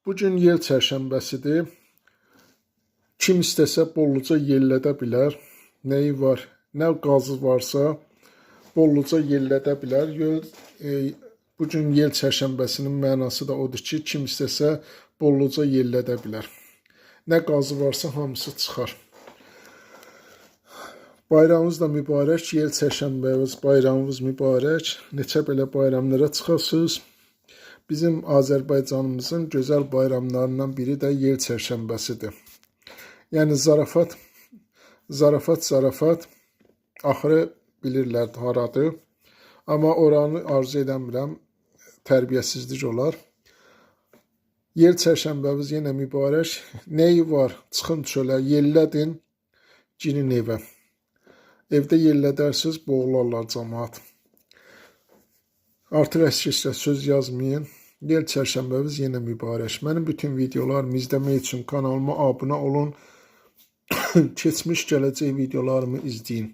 Bugün yel çərşənbəsidir. Kim istəsə bolluca yellədə bilər. Nəyi var, nə qazı varsa bolluca yellədə bilər. Bugün yel çərşənbəsinin mənası da odur ki, kim istəsə bolluca yellədə bilər. Nə qazı varsa hamısı çıxar. Bayramınız da mübarək, yel çərşənbəniz, bayramınız mübarək. Neçə belə bayramlara çıxasınız. Bizim Azərbaycanımızın gözəl bayramlarından biri də yel çərşənbəsidir. Yəni zarafat, axırı bilirlər haradır. Amma oranı arzu edəmirəm, tərbiyəsizlik olar. Yel çərşənbəmiz yenə mübarək. Nəyi var? Çıxın çölə, yellədin, girin evə. Evdə yellədərsiniz, boğularlar cəmaat. Artıq əskiklə söz yazmayın. Yel çərşənbəmiz yenə mübarək. Mənim bütün videolarımı izləmək üçün kanalıma abunə olun. Keçmiş, gələcək videolarımı izləyin.